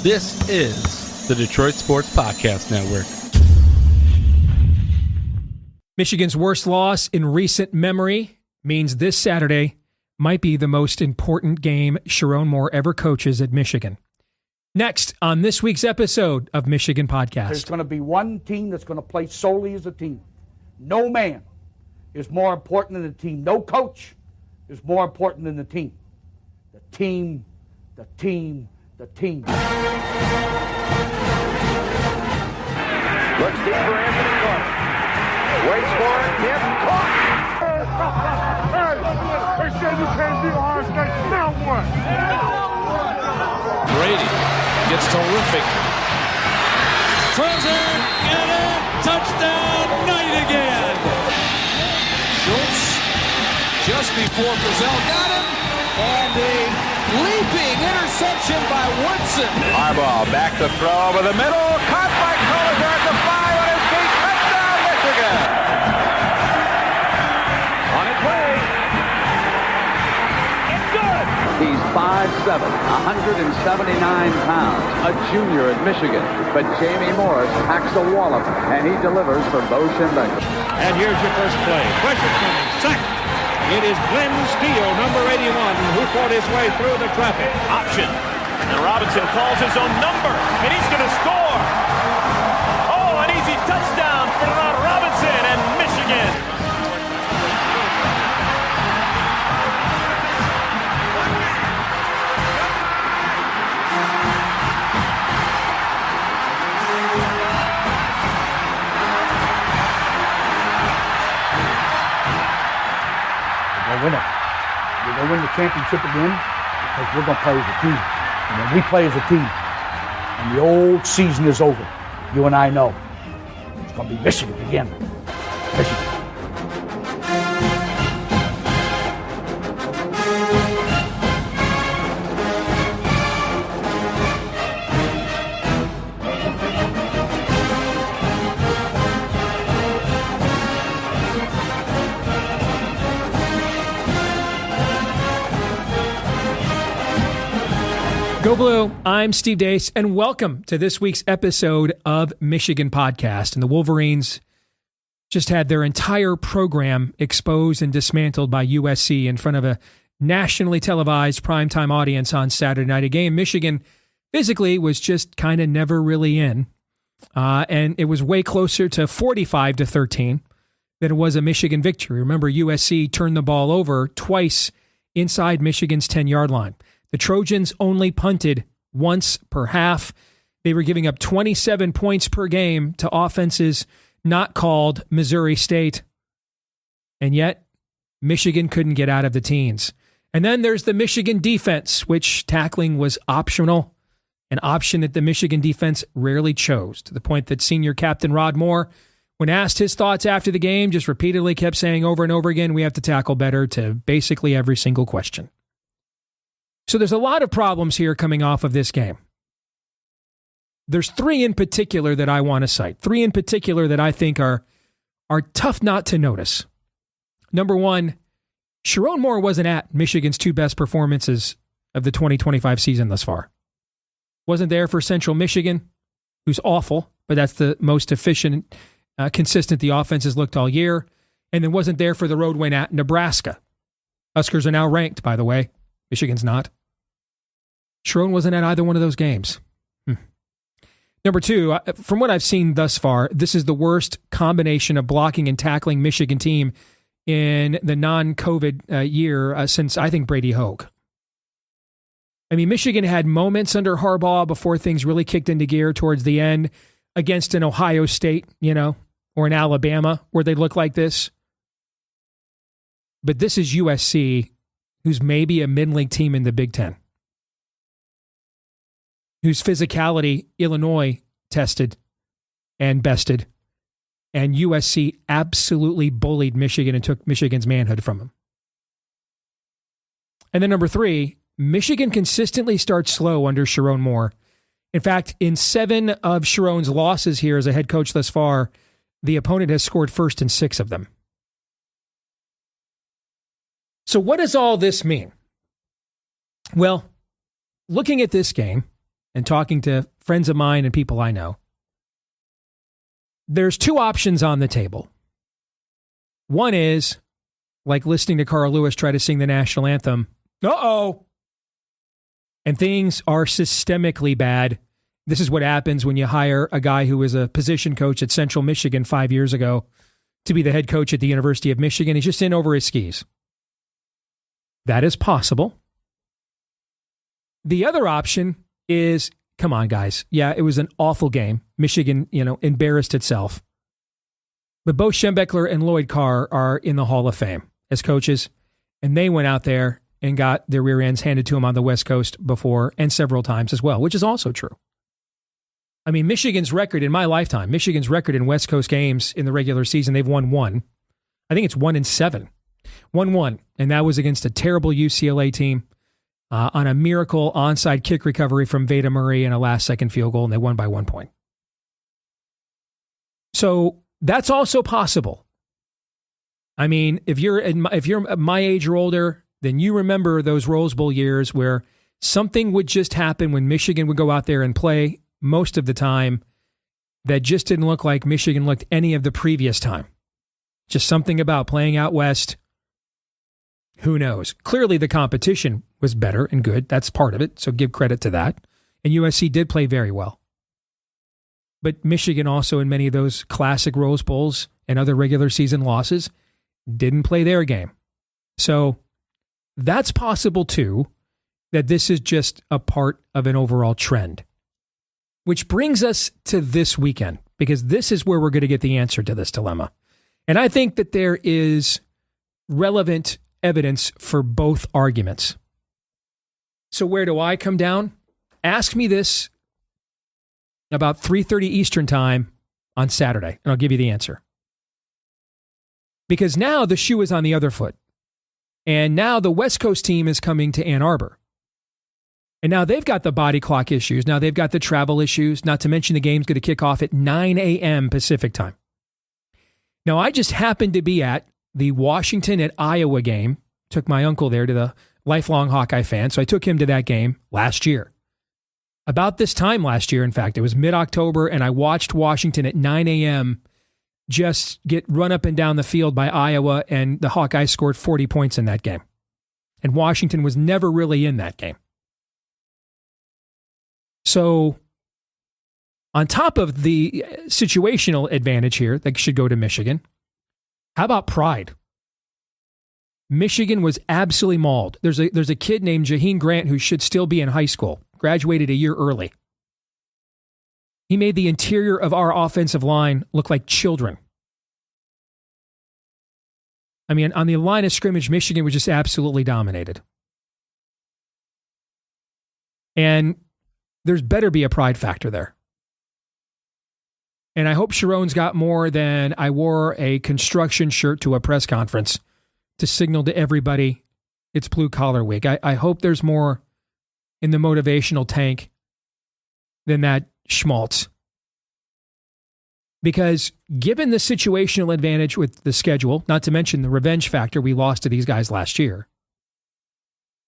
This is the Detroit Sports Podcast Network. Michigan's worst loss in recent memory means this Saturday might be the most important game Sherrone Moore ever coaches at Michigan. Next on this week's episode of Michigan Podcast. There's going to be one team that's going to play solely as a team. No man is more important than the team. No coach is more important than the team. The team, the team, the team. Looks deep for Anthony Clark. Waits for it. Hit. Caught. They said you can't be Ohio State. Now what? Brady gets terrific. Throws it. And a touchdown. Knight again. Schultz just before Brazil got him. And a leaping interception by Woodson. Harbaugh back to throw over the middle. Caught by Collier at the 5 on his feet. Touchdown, Michigan. On its way. It's good. He's 5'7", 179 pounds, a junior at Michigan. But Jamie Morris packs a wallop, and he delivers for Bo Schembechler. And here's your first play. Pressure coming. Sack. It is Glenn Steele, number 81, who fought his way through the traffic. Option. And Robinson calls his own number, and he's going to score. Oh, an easy touchdown for Robinson and Michigan. Win it. We're going to win the championship again because we're going to play as a team. And when we play as a team and the old season is over, you and I know it's going to be Michigan again. Michigan. Go Blue, I'm Steve Deace, and welcome to this week's episode of Michigan Podcast. And the Wolverines just had their entire program exposed and dismantled by USC in front of a nationally televised primetime audience on Saturday night. A game Michigan physically was just kind of never really in. And it was way closer to 45-13 than it was a Michigan victory. Remember, USC turned the ball over twice inside Michigan's 10-yard line. The Trojans only punted once per half. They were giving up 27 points per game to offenses not called Missouri State. And yet, Michigan couldn't get out of the teens. And then there's the Michigan defense, which tackling was optional, an option that the Michigan defense rarely chose, to the point that senior captain Rod Moore, when asked his thoughts after the game, just repeatedly kept saying over and over again, we have to tackle better, to basically every single question. So there's a lot of problems here coming off of this game. There's three in particular that I want to cite. Three in particular that I think are tough not to notice. Number one, Sherrone Moore wasn't at Michigan's two best performances of the 2025 season thus far. Wasn't there for Central Michigan, who's awful, but that's the most efficient, consistent the offense has looked all year. And then wasn't there for the road win at Nebraska. Huskers are now ranked, by the way. Michigan's not. Sherrone wasn't at either one of those games. Number two, from what I've seen thus far, this is the worst combination of blocking and tackling Michigan team in the non-COVID year since, I think, Brady Hoke. I mean, Michigan had moments under Harbaugh before things really kicked into gear towards the end against an Ohio State, or an Alabama, where they look like this. But this is USC, who's maybe a mid-league team in the Big Ten, whose physicality Illinois tested and bested, and USC absolutely bullied Michigan and took Michigan's manhood from them. And then number three, Michigan consistently starts slow under Sherrone Moore. In fact, in 7 of Sherrone's losses here as a head coach thus far, the opponent has scored first in 6 of them. So what does all this mean? Well, looking at this game, and talking to friends of mine and people I know, there's two options on the table. One is, like listening to Carl Lewis try to sing the national anthem, uh-oh, and things are systemically bad. This is what happens when you hire a guy who was a position coach at Central Michigan 5 years ago to be the head coach at the University of Michigan. He's just in over his skis. That is possible. The other option is, come on, guys. Yeah, it was an awful game. Michigan, embarrassed itself. But Bo Schembechler and Lloyd Carr are in the Hall of Fame as coaches, and they went out there and got their rear ends handed to them on the West Coast before and several times as well, which is also true. I mean, Michigan's record in my lifetime, Michigan's record in West Coast games in the regular season, they've won one. I think it's 1-7. 1-1, and that was against a terrible UCLA team on a miracle onside kick recovery from Veda Murray and a last-second field goal, and they won by 1 point. So that's also possible. I mean, if you're my age or older, then you remember those Rose Bowl years where something would just happen when Michigan would go out there and play most of the time that just didn't look like Michigan looked any of the previous time. Just something about playing out west. Who knows? Clearly the competition was better and good. That's part of it, so give credit to that. And USC did play very well. But Michigan also, in many of those classic Rose Bowls and other regular season losses, didn't play their game. So that's possible too, that this is just a part of an overall trend. Which brings us to this weekend, because this is where we're going to get the answer to this dilemma. And I think that there is relevant evidence for both arguments. So where do I come down? Ask me this about 3:30 Eastern time on Saturday, and I'll give you the answer. Because now the shoe is on the other foot. And now the West Coast team is coming to Ann Arbor. And now they've got the body clock issues. Now they've got the travel issues, not to mention the game's going to kick off at 9 a.m. Pacific time. Now, I just happened to be at the Washington at Iowa game. Took my uncle there, to the lifelong Hawkeye fan, so I took him to that game last year. About this time last year, in fact, it was mid-October, and I watched Washington at 9 a.m. just get run up and down the field by Iowa, and the Hawkeyes scored 40 points in that game. And Washington was never really in that game. So, on top of the situational advantage here that should go to Michigan, how about pride? Michigan was absolutely mauled. There's a kid named Jaheen Grant who should still be in high school, graduated a year early. He made the interior of our offensive line look like children. I mean, on the line of scrimmage, Michigan was just absolutely dominated. And there's better be a pride factor there. And I hope Sherrone's got more than I wore a construction shirt to a press conference to signal to everybody it's Blue Collar Week. I hope there's more in the motivational tank than that schmaltz. Because given the situational advantage with the schedule, not to mention the revenge factor we lost to these guys last year,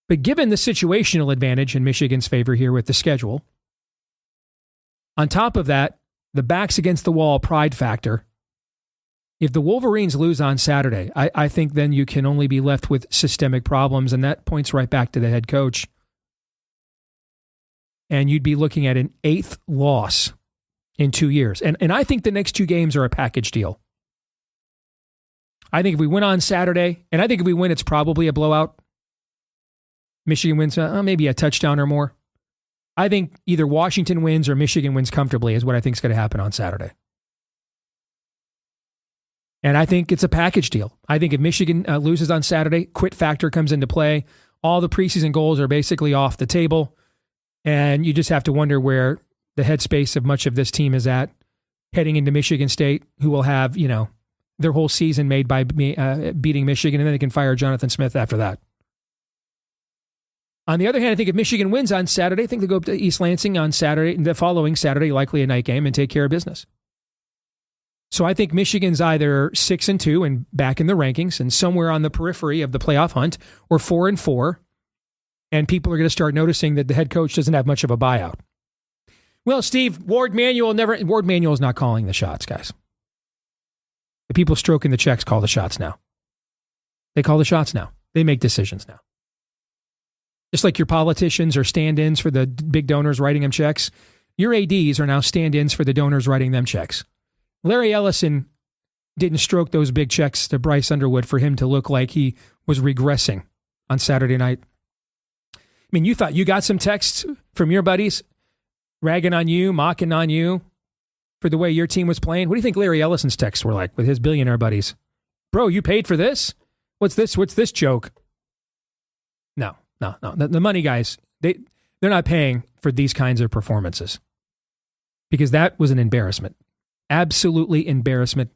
but given the situational advantage in Michigan's favor here with the schedule, on top of that, the backs against the wall pride factor, if the Wolverines lose on Saturday, I think then you can only be left with systemic problems, and that points right back to the head coach. And you'd be looking at an 8th loss in 2 years. And I think the next 2 games are a package deal. I think if we win on Saturday, and I think if we win, it's probably a blowout. Michigan wins maybe a touchdown or more. I think either Washington wins or Michigan wins comfortably is what I think is going to happen on Saturday. And I think it's a package deal. I think if Michigan loses on Saturday, quit factor comes into play. All the preseason goals are basically off the table. And you just have to wonder where the headspace of much of this team is at heading into Michigan State, who will have, their whole season made by beating Michigan, and then they can fire Jonathan Smith after that. On the other hand, I think if Michigan wins on Saturday, I think they go up to East Lansing on Saturday, the following Saturday, likely a night game, and take care of business. So I think Michigan's either 6-2 and back in the rankings and somewhere on the periphery of the playoff hunt, or 4-4, and people are going to start noticing that the head coach doesn't have much of a buyout. Well, Steve, Ward Manuel is not calling the shots, guys. The people stroking the checks call the shots now. They call the shots now. They make decisions now. Just like your politicians are stand-ins for the big donors writing them checks, your ADs are now stand-ins for the donors writing them checks. Larry Ellison didn't stroke those big checks to Bryce Underwood for him to look like he was regressing on Saturday night. I mean, you thought you got some texts from your buddies ragging on you, mocking on you for the way your team was playing. What do you think Larry Ellison's texts were like with his billionaire buddies? Bro, you paid for this? What's this joke? No. The money guys, they're not paying for these kinds of performances because that was an embarrassment. Absolutely embarrassment.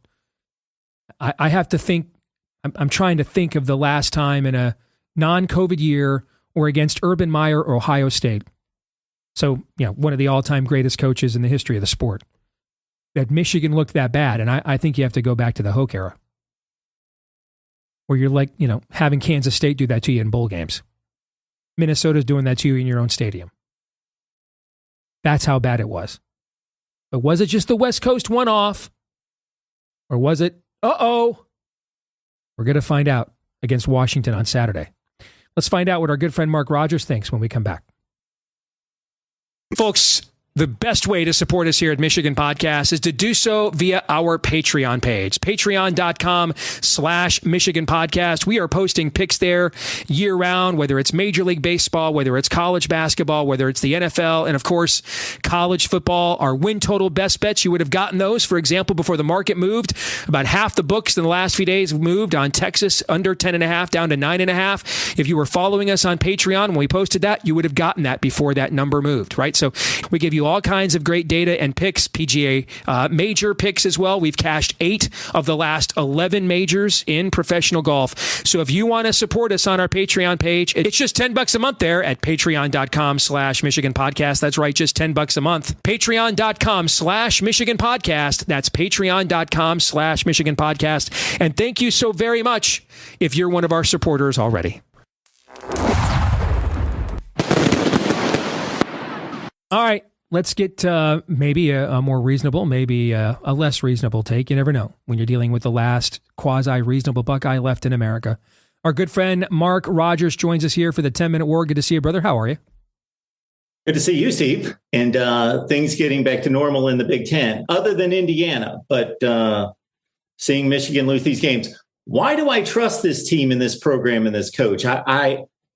I have to think, I'm trying to think of the last time in a non-COVID year or against Urban Meyer or Ohio State. So, one of the all-time greatest coaches in the history of the sport. That Michigan looked that bad, and I think you have to go back to the Hoke era. Where you're like, having Kansas State do that to you in bowl games. Minnesota's doing that to you in your own stadium. That's how bad it was. But was it just the West Coast one-off? Or was it, we're going to find out against Washington on Saturday. Let's find out what our good friend Mark Rogers thinks when we come back. Folks, the best way to support us here at Michigan Podcast is to do so via our Patreon page, patreon.com/Michigan Podcast. We are posting picks there year round, whether it's Major League Baseball, whether it's college basketball, whether it's the NFL, and of course, college football. Our win total best bets, you would have gotten those, for example, before the market moved. About half the books in the last few days moved on Texas under 10.5 down to 9.5. If you were following us on Patreon when we posted that, you would have gotten that before that number moved, right? So we give you all kinds of great data and picks, PGA major picks as well. We've cashed 8 of the last 11 majors in professional golf. So if you want to support us on our Patreon page, it's just $10 a month there at patreon.com/Michigan Podcast. That's right, just $10 a month. Patreon.com/Michigan Podcast. That's patreon.com/Michigan Podcast. And thank you so very much if you're one of our supporters already. All right. Let's get maybe a more reasonable, maybe a less reasonable take. You never know when you're dealing with the last quasi-reasonable Buckeye left in America. Our good friend Mark Rogers joins us here for the 10-Minute War. Good to see you, brother. How are you? Good to see you, Steve. And things getting back to normal in the Big Ten, other than Indiana. But seeing Michigan lose these games, why do I trust this team and this program and this coach?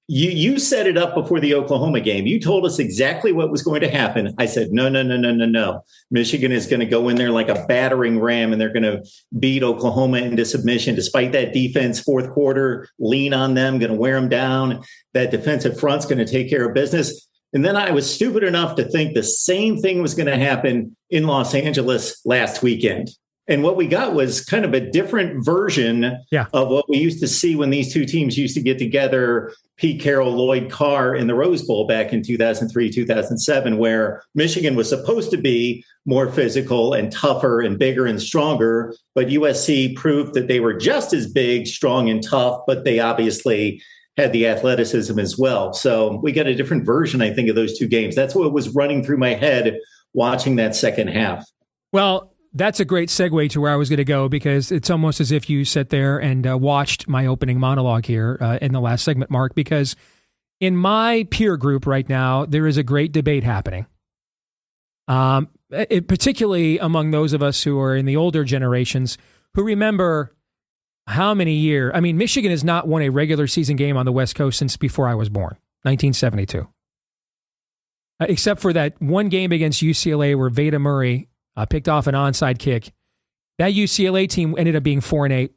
You set it up before the Oklahoma game. You told us exactly what was going to happen. I said, no. Michigan is going to go in there like a battering ram, and they're going to beat Oklahoma into submission. Despite that defense, fourth quarter, lean on them, going to wear them down. That defensive front's going to take care of business. And then I was stupid enough to think the same thing was going to happen in Los Angeles last weekend. And what we got was kind of a different version of what we used to see when these two teams used to get together, Pete Carroll, Lloyd Carr in the Rose Bowl back in 2003, 2007, where Michigan was supposed to be more physical and tougher and bigger and stronger. But USC proved that they were just as big, strong, and tough, but they obviously had the athleticism as well. So we got a different version, I think, of those two games. That's what was running through my head watching that second half. Well, that's a great segue to where I was going to go, because it's almost as if you sat there and watched my opening monologue here in the last segment, Mark, because in my peer group right now, there is a great debate happening, particularly among those of us who are in the older generations who remember how many years. I mean, Michigan has not won a regular season game on the West Coast since before I was born, 1972. Except for that one game against UCLA where Veda Murray picked off an onside kick. That UCLA team ended up being 4-8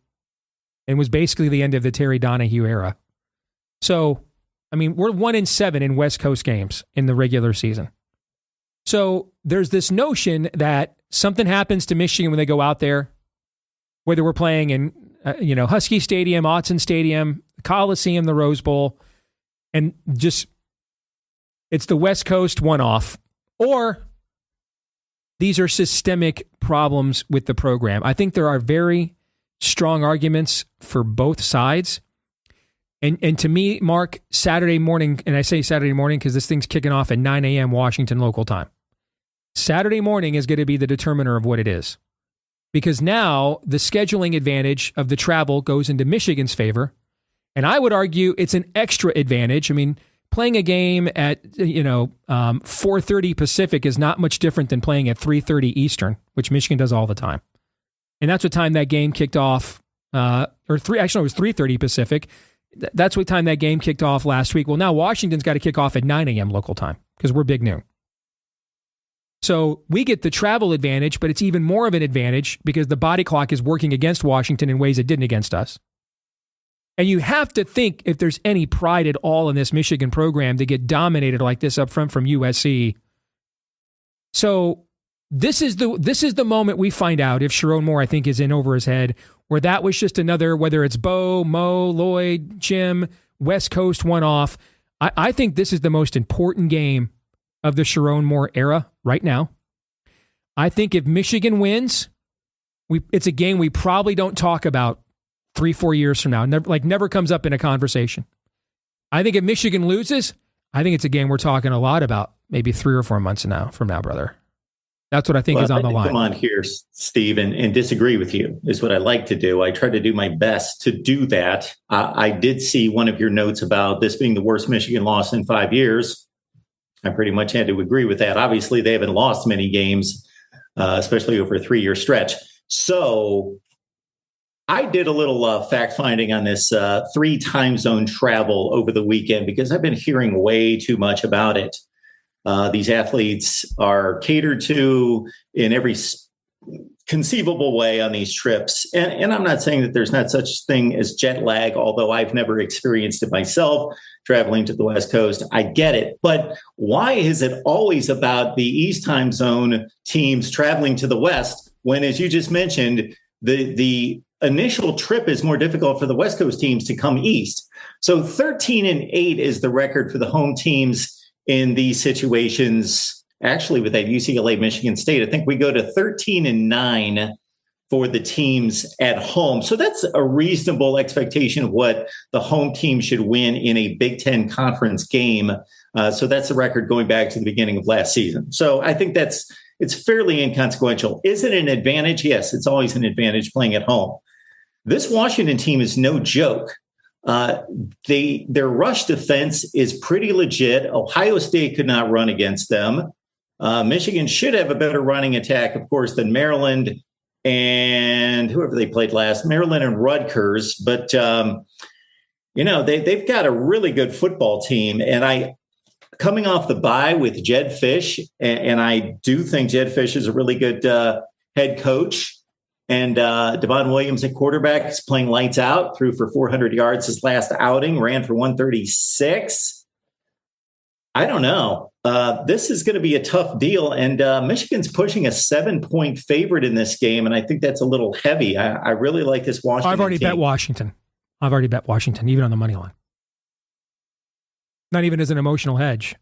and was basically the end of the Terry Donahue era. So, I mean, we're 1-7 in West Coast games in the regular season. So there's this notion that something happens to Michigan when they go out there, whether we're playing in, Husky Stadium, Autzen Stadium, Coliseum, the Rose Bowl, and just it's the West Coast one-off, or these are systemic problems with the program. I think there are very strong arguments for both sides. And to me, Mark, Saturday morning, and I say Saturday morning because this thing's kicking off at 9 a.m. Washington local time. Saturday morning is going to be the determiner of what it is. Because now the scheduling advantage of the travel goes into Michigan's favor. And I would argue it's an extra advantage. I mean, playing a game at 4:30 Pacific is not much different than playing at 3:30 Eastern, which Michigan does all the time. And that's what time that game kicked off. It was 3:30 Pacific. That's what time that game kicked off last week. Well, now Washington's got to kick off at 9 a.m. local time because we're big noon. So we get the travel advantage, but it's even more of an advantage because the body clock is working against Washington in ways it didn't against us. And you have to think if there's any pride at all in this Michigan program to get dominated like this up front from USC. So this is the moment we find out if Sherrone Moore, I think, is in over his head, where that was just another, whether it's Bo, Mo, Lloyd, Jim, West Coast one-off. I think this is the most important game of the Sherrone Moore era right now. I think if Michigan wins, it's a game we probably don't talk about 3-4 years from now. Never comes up in a conversation. I think if Michigan loses, I think it's a game we're talking a lot about maybe 3 or 4 months from now, brother. That's what I think is on the line. Come on here, Steve, and disagree with you is what I like to do. I try to do my best to do that. I did see one of your notes about this being the worst Michigan loss in 5 years. I pretty much had to agree with that. Obviously, they haven't lost many games, especially over a 3-year stretch. So I did a little fact-finding on this 3 time zone travel over the weekend because I've been hearing way too much about it. These athletes are catered to in every conceivable way on these trips. And I'm not saying that there's not such thing as jet lag, although I've never experienced it myself, traveling to the West Coast. I get it. But why is it always about the East time zone teams traveling to the West when, as you just mentioned, the initial trip is more difficult for the West Coast teams to come east? So 13-8 is the record for the home teams in these situations. Actually, with that UCLA Michigan State, I think we go to 13-9 for the teams at home. So that's a reasonable expectation of what the home team should win in a Big Ten conference game. So that's the record going back to the beginning of last season. So I think it's fairly inconsequential. Is it an advantage? Yes, it's always an advantage playing at home. This Washington team is no joke. Their rush defense is pretty legit. Ohio State could not run against them. Michigan should have a better running attack, of course, than Maryland and whoever they played last, Maryland and Rutgers. But, they've got a really good football team. And coming off the bye with Jed Fish, and I do think Jed Fish is a really good head coach. And Devon Williams at quarterback is playing lights out, threw for 400 yards his last outing, ran for 136. I don't know. This is going to be a tough deal. And Michigan's pushing a 7-point favorite in this game. And I think that's a little heavy. I really like this Washington I've already team. bet Washington. I've already bet Washington, even on the money line. Not even as an emotional hedge.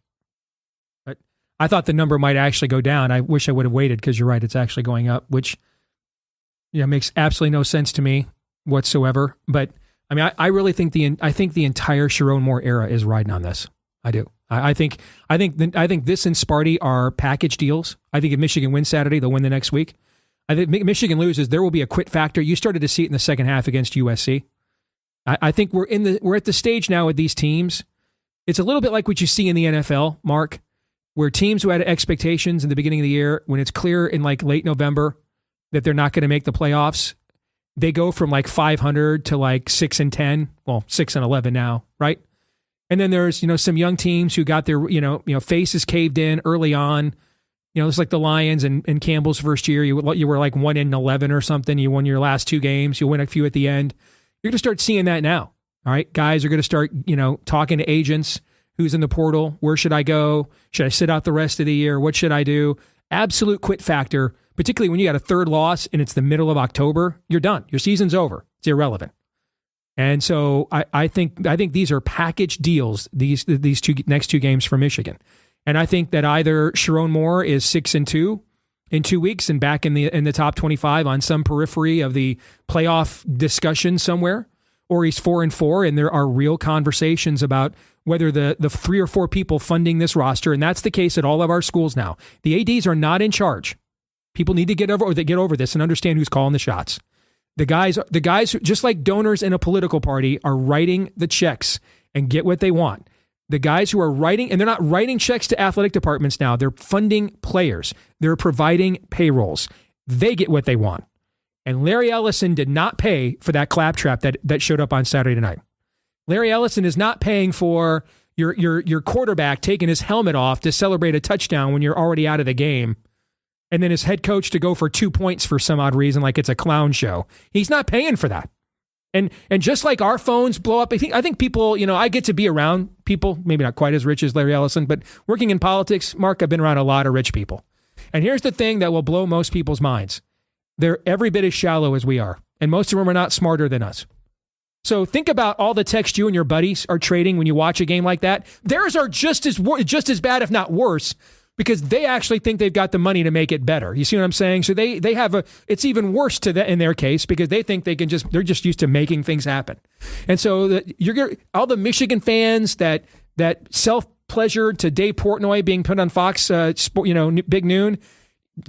But I thought the number might actually go down. I wish I would have waited because you're right. It's actually going up, which makes absolutely no sense to me whatsoever. But I mean, I really think the entire Sherrone Moore era is riding on this. I do. I think this and Sparty are package deals. I think if Michigan wins Saturday, they'll win the next week. I think Michigan loses, there will be a quit factor. You started to see it in the second half against USC. I think we're at the stage now with these teams. It's a little bit like what you see in the NFL, Mark, where teams who had expectations in the beginning of the year, when it's clear in like late November that they're not going to make the playoffs, they go from like 500 to like 6-10. Well, 6-11 now, right? And then there's, some young teams who got their, faces caved in early on. It's like the Lions and Campbell's first year. You were like 1-11 or something. You won your last 2 games. You win a few at the end. You're going to start seeing that now. All right. Guys are going to start, talking to agents. Who's in the portal? Where should I go? Should I sit out the rest of the year? What should I do? Absolute quit factor, particularly when you got a 3rd loss and it's the middle of October. You're done. Your season's over. It's irrelevant. And so I think these are package deals, these next 2 games for Michigan. And I think that either Sherrone Moore is 6-2 in 2 weeks and back in the top 25 on some periphery of the playoff discussion somewhere, or he's 4-4, and there are real conversations about whether the 3 or 4 people funding this roster, and that's the case at all of our schools now. The ADs are not in charge. People need to get over this and understand who's calling the shots. The guys, just like donors in a political party, are writing the checks and get what they want. The guys who are writing, and they're not writing checks to athletic departments now, they're funding players. They're providing payrolls. They get what they want. And Larry Ellison did not pay for that claptrap that showed up on Saturday night. Larry Ellison is not paying for your quarterback taking his helmet off to celebrate a touchdown when you're already out of the game, and then his head coach to go for 2 points for some odd reason, like it's a clown show. He's not paying for that. And just like our phones blow up, I think people, I get to be around people, maybe not quite as rich as Larry Ellison, but working in politics, Mark, I've been around a lot of rich people. And here's the thing that will blow most people's minds. They're every bit as shallow as we are, and most of them are not smarter than us. So think about all the text you and your buddies are trading when you watch a game like that. Theirs are just as bad, if not worse, because they actually think they've got the money to make it better. You see what I'm saying? So they have it's even worse in their case, because they think they're just used to making things happen. And so all the Michigan fans that self-pleasured to Dave Portnoy being put on Fox, Big Noon,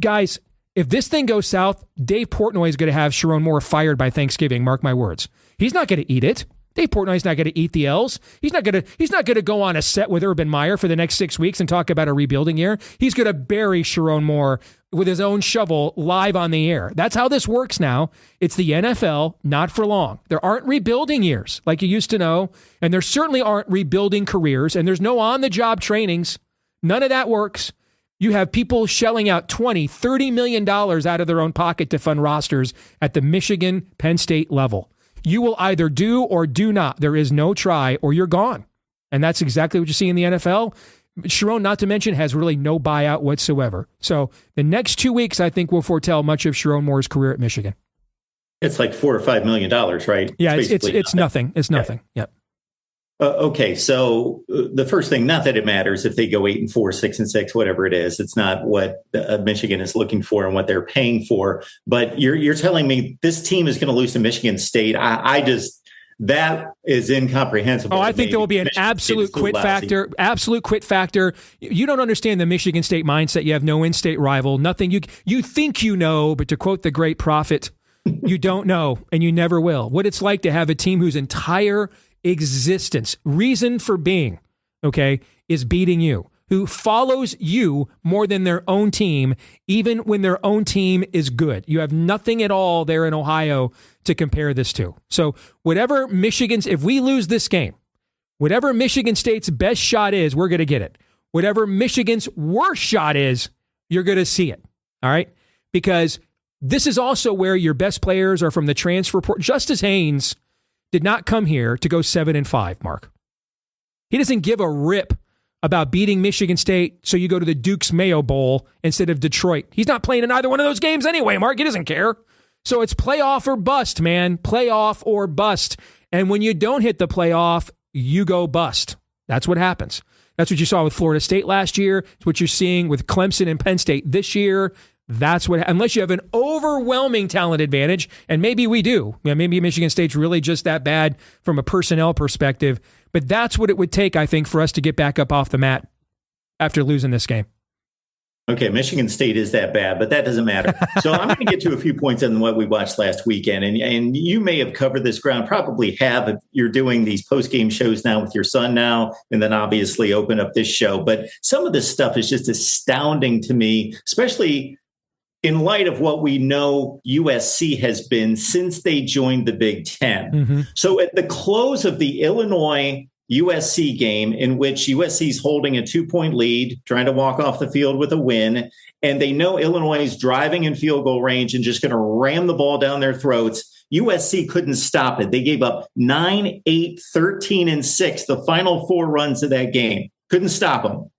guys, if this thing goes south, Dave Portnoy is going to have Sherrone Moore fired by Thanksgiving. Mark my words. He's not going to eat it. Dave Portnoy's not going to eat the L's. He's not going to go on a set with Urban Meyer for the next 6 weeks and talk about a rebuilding year. He's going to bury Sherrone Moore with his own shovel live on the air. That's how this works now. It's the NFL, not for long. There aren't rebuilding years like you used to know, and there certainly aren't rebuilding careers, and there's no on-the-job trainings. None of that works. You have people shelling out $20, $30 million out of their own pocket to fund rosters at the Michigan, Penn State level. You will either do or do not. There is no try, or you're gone. And that's exactly what you see in the NFL. Sherrone, not to mention, has really no buyout whatsoever. So the next 2 weeks, I think, will foretell much of Sherrone Moore's career at Michigan. It's like $4 or $5 million, right? Yeah, it's nothing. It's nothing. Yeah. Okay, so the first thing, not that it matters if they go 8-4, 6-6, whatever it is. It's not what Michigan is looking for and what they're paying for. But you're telling me this team is going to lose to Michigan State. That is incomprehensible. Oh, I think there will be an absolute quit factor. Absolute quit factor. You don't understand the Michigan State mindset. You have no in-state rival. Nothing. You think you know, but to quote the great prophet, you don't know, and you never will. What it's like to have a team whose entire existence, reason for being, okay, is beating you, who follows you more than their own team, even when their own team is good. You have nothing at all there in Ohio to compare this to. So whatever if we lose this game, whatever Michigan State's best shot is, we're going to get it. Whatever Michigan's worst shot is, you're going to see it. All right? Because this is also where your best players are from the transfer portal. Justice Haynes did not come here to go 7-5, Mark. He doesn't give a rip about beating Michigan State, so you go to the Duke's Mayo Bowl instead of Detroit. He's not playing in either one of those games anyway, Mark. He doesn't care. So it's playoff or bust, man. Playoff or bust. And when you don't hit the playoff, you go bust. That's what happens. That's what you saw with Florida State last year. It's what you're seeing with Clemson and Penn State this year. That's what, unless you have an overwhelming talent advantage, and maybe we do. Maybe Michigan State's really just that bad from a personnel perspective, but that's what it would take, I think, for us to get back up off the mat after losing this game. Okay, Michigan State is that bad, but that doesn't matter. So I'm going to get to a few points on what we watched last weekend, and you may have covered this ground, probably have, if you're doing these post-game shows now with your son now, and then obviously open up this show. But some of this stuff is just astounding to me, especially in light of what we know USC has been since they joined the Big Ten. Mm-hmm. So at the close of the Illinois USC game, in which USC is holding a 2-point lead, trying to walk off the field with a win, and they know Illinois is driving in field goal range and just going to ram the ball down their throats, USC couldn't stop it. They gave up 9, 8, 13, and 6, the final 4 runs of that game. Couldn't stop them.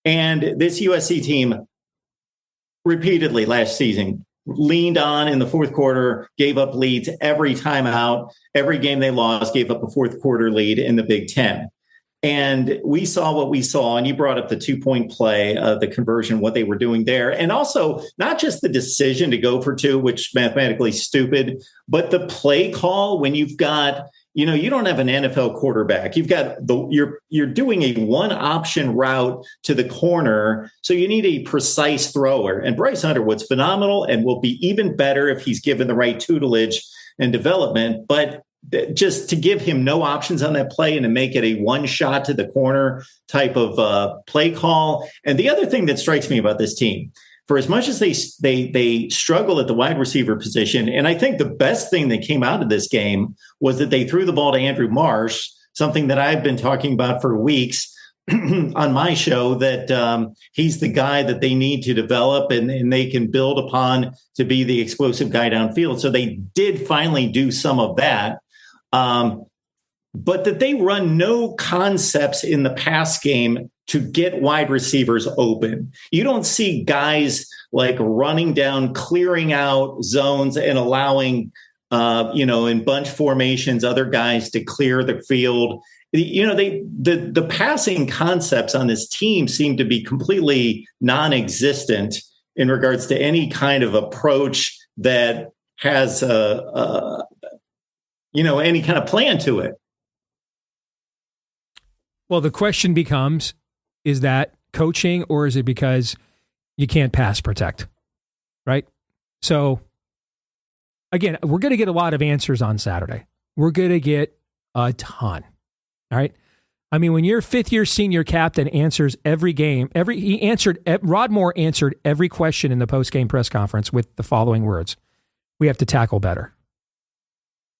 And this USC team repeatedly last season leaned on in the fourth quarter, gave up leads every time out. Every game they lost gave up a fourth quarter lead in the Big Ten. And we saw what we saw, and you brought up the 2-point play, the conversion, what they were doing there. And also not just the decision to go for 2, which mathematically stupid, but the play call when you've got, you don't have an NFL quarterback. You've got you're doing a one option route to the corner. So you need a precise thrower. And Bryce Underwood's phenomenal and will be even better if he's given the right tutelage and development. But just to give him no options on that play and to make it a one shot to the corner type of play call. And the other thing that strikes me about this team, for as much as they struggle at the wide receiver position, and I think the best thing that came out of this game was that they threw the ball to Andrew Marsh, something that I've been talking about for weeks on my show, that he's the guy that they need to develop and they can build upon to be the explosive guy downfield. So they did finally do some of that. But that they run no concepts in the pass game to get wide receivers open. You don't see guys like running down, clearing out zones and allowing, in bunch formations, other guys to clear the field. The passing concepts on this team seem to be completely non-existent in regards to any kind of approach that has any kind of plan to it. Well, the question becomes, is that coaching or is it because you can't pass protect? Right? So, again, we're going to get a lot of answers on Saturday. We're going to get a ton. All right? I mean, when your fifth-year senior captain answers every game, Rod Moore answered every question in the post-game press conference with the following words: we have to tackle better.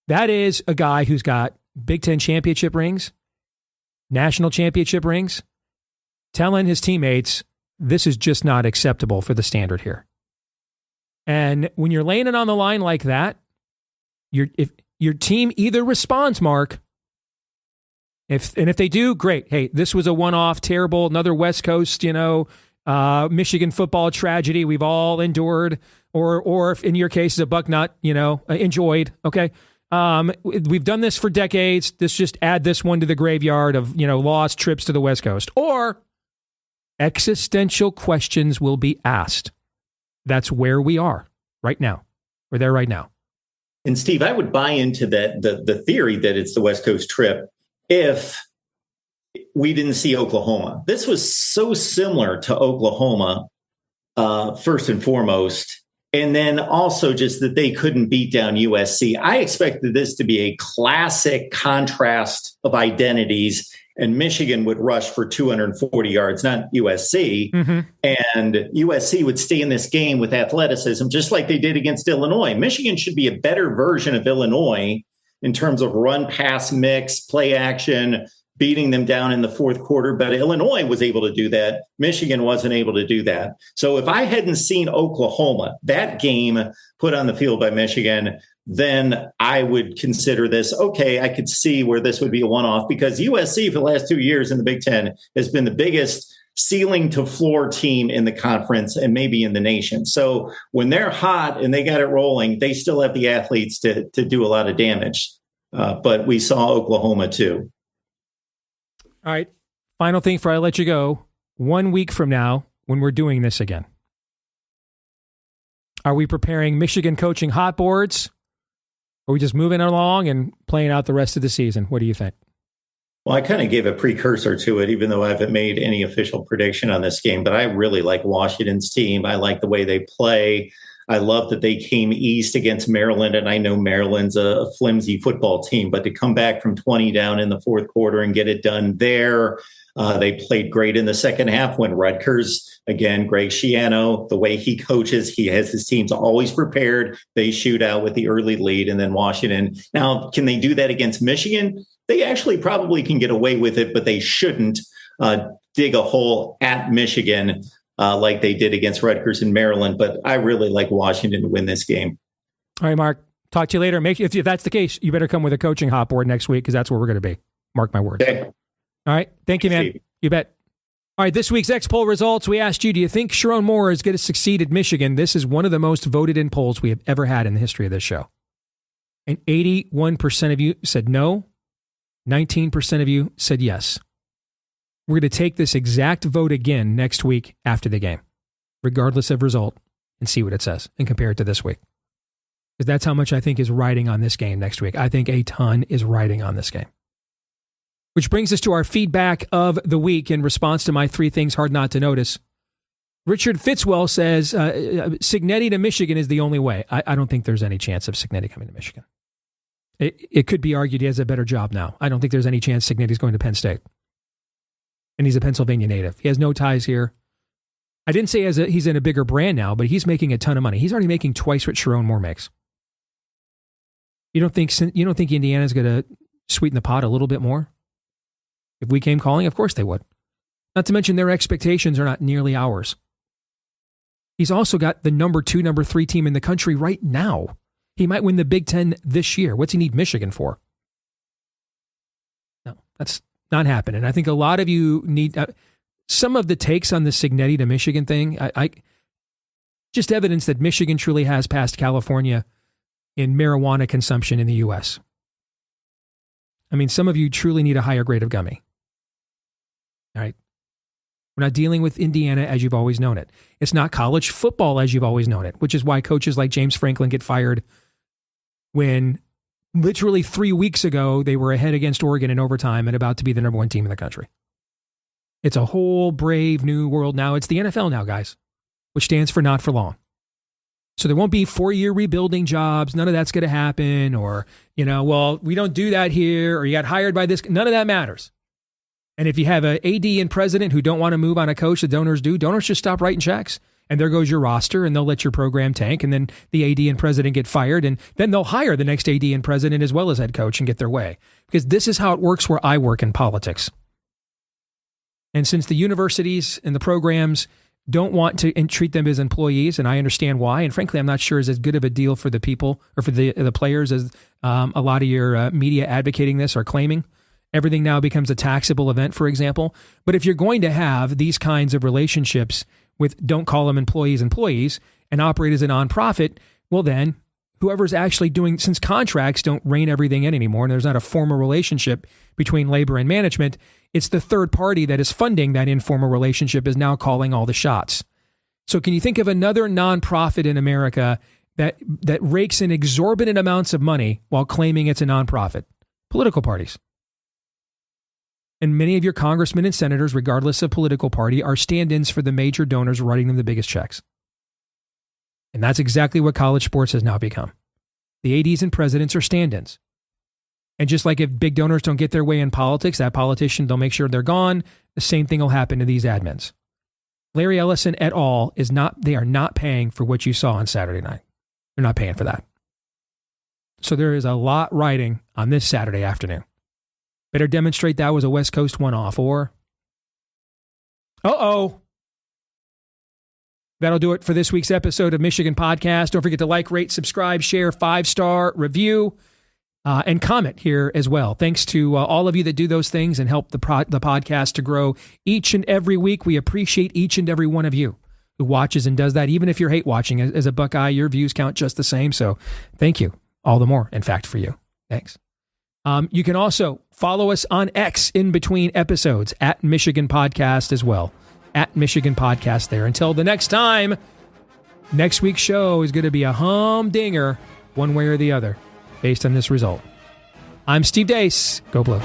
That is a guy who's got Big Ten championship rings, national championship rings, telling his teammates, this is just not acceptable for the standard here. And when you're laying it on the line like that, if your team either responds, Mark, if they do, great. Hey, this was a one-off, terrible, another West Coast, Michigan football tragedy we've all endured, or if in your case, a buck nut, enjoyed. Okay. We've done this for decades. Let's just add this one to the graveyard of, lost trips to the West Coast. Or existential questions will be asked. That's where we are right now. We're there right now. And Steve, I would buy into that, the theory that it's the West Coast trip if we didn't see Oklahoma. This was so similar to Oklahoma, first and foremost. And then also just that they couldn't beat down USC. I expected this to be a classic contrast of identities, and Michigan would rush for 240 yards, not USC. Mm-hmm. And USC would stay in this game with athleticism, just like they did against Illinois. Michigan should be a better version of Illinois in terms of run, pass, mix, play action, beating them down in the fourth quarter. But Illinois was able to do that. Michigan wasn't able to do that. So if I hadn't seen Oklahoma, that game put on the field by Michigan, then I would consider this, okay, I could see where this would be a one-off, because USC for the last 2 years in the Big Ten has been the biggest ceiling to floor team in the conference and maybe in the nation. So when they're hot and they got it rolling, they still have the athletes to do a lot of damage. But we saw Oklahoma too. All right. Final thing before I let you go. 1 week from now, when we're doing this again, are we preparing Michigan coaching hot boards? Or are we just moving along and playing out the rest of the season? What do you think? Well, I kind of gave a precursor to it, even though I haven't made any official prediction on this game. But I really like Washington's team. I like the way they play. I love that they came east against Maryland, and I know Maryland's a flimsy football team, but to come back from 20 down in the fourth quarter and get it done there, they played great in the second half when Rutgers, again, Greg Schiano, the way he coaches, he has his teams always prepared. They shoot out with the early lead, and then Washington. Now, can they do that against Michigan? They actually probably can get away with it, but they shouldn't dig a hole at Michigan like they did against Rutgers in Maryland. But I really like Washington to win this game. All right, Mark. Talk to you later. If that's the case, you better come with a coaching hot board next week, because that's where we're going to be. Mark my words. Okay. All right. Thank you, man. You bet. All right, this week's X-Poll results, we asked you, do you think Sherrone Moore is going to succeed at Michigan? This is one of the most voted in polls we have ever had in the history of this show. And 81% of you said no. 19% of you said yes. We're going to take this exact vote again next week after the game, regardless of result, and see what it says and compare it to this week. Because that's how much I think is riding on this game next week. I think a ton is riding on this game. Which brings us to our feedback of the week in response to my 3 things hard not to notice. Richard Fitzwell says Cignetti to Michigan is the only way. I don't think there's any chance of Cignetti coming to Michigan. It could be argued he has a better job now. I don't think there's any chance Cignetti's going to Penn State. And he's a Pennsylvania native. He has no ties here. I didn't say he's in a bigger brand now, but he's making a ton of money. He's already making twice what Sherrone Moore makes. You don't think Indiana's going to sweeten the pot a little bit more? If we came calling, of course they would. Not to mention their expectations are not nearly ours. He's also got the number 2, number 3 team in the country right now. He might win the Big Ten this year. What's he need Michigan for? No, that's not happening. I think a lot of you need some of the takes on the Cignetti to Michigan thing. I just evidence that Michigan truly has passed California in marijuana consumption in the U.S. I mean, some of you truly need a higher grade of gummy. All right. We're not dealing with Indiana as you've always known it. It's not college football as you've always known it, which is why coaches like James Franklin get fired when literally 3 weeks ago they were ahead against Oregon in overtime and about to be the number 1 team in the country. It's a whole brave new world now. It's the NFL now, guys, which stands for not for long. So there won't be 4-year rebuilding jobs. None of that's going to happen. Or, well, we don't do that here. Or you got hired by this. None of that matters. And if you have an AD and president who don't want to move on a coach, the donors do. Donors just stop writing checks. And there goes your roster, and they'll let your program tank. And then the AD and president get fired. And then they'll hire the next AD and president as well as head coach and get their way. Because this is how it works where I work in politics. And since the universities and the programs don't want to treat them as employees, and I understand why, and frankly, I'm not sure is as good of a deal for the people or for the players as a lot of your media advocating this are claiming. Everything now becomes a taxable event, for example. But if you're going to have these kinds of relationships with, don't call them employees, and operate as a nonprofit, well then, whoever's actually doing, since contracts don't rein everything in anymore, and there's not a formal relationship between labor and management, it's the third party that is funding that informal relationship is now calling all the shots. So can you think of another nonprofit in America that rakes in exorbitant amounts of money while claiming it's a nonprofit? Political parties. And many of your congressmen and senators, regardless of political party, are stand-ins for the major donors writing them the biggest checks. And that's exactly what college sports has now become. The ADs and presidents are stand-ins. And just like if big donors don't get their way in politics, that politician, they'll make sure they're gone. The same thing will happen to these admins. Larry Ellison et al. They are not paying for what you saw on Saturday night. They're not paying for that. So there is a lot riding on this Saturday afternoon. Better demonstrate that was a West Coast one-off, or that'll do it for this week's episode of Michigan Podcast. Don't forget to like, rate, subscribe, share, 5-star review, and comment here as well. Thanks to all of you that do those things and help the podcast to grow each and every week. We appreciate each and every one of you who watches and does that. Even if you're hate watching, as a Buckeye, your views count just the same. So thank you. All the more, in fact, for you. Thanks. You can also follow us on X in between episodes at Michigan Podcast as well. At Michigan Podcast there. Until the next time, next week's show is going to be a humdinger one way or the other based on this result. I'm Steve Deace. Go Blue.